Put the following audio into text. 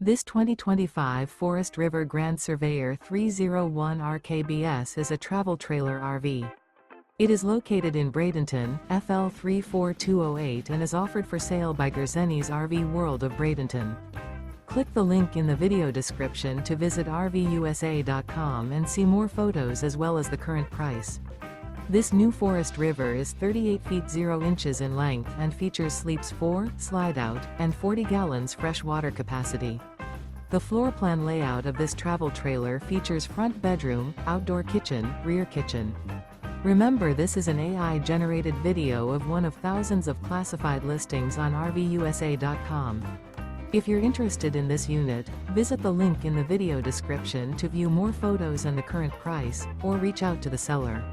This 2025 Forest River Grand Surveyor 301 RKBS is a travel trailer RV. It is located in Bradenton, FL 34208 and is offered for sale by Gerzeny's RV World of Bradenton. Click the link in the video description to visit RVUSA.com and see more photos as well as the current price. This new Forest River is 38 feet 0 inches in length and features sleeps 4, Slideout, and 40 gallons fresh water capacity. The floor plan layout of this travel trailer features front bedroom, outdoor kitchen, rear kitchen. Remember, this is an AI-generated video of one of thousands of classified listings on RVUSA.com. If you're interested in this unit, visit the link in the video description to view more photos and the current price, or reach out to the seller.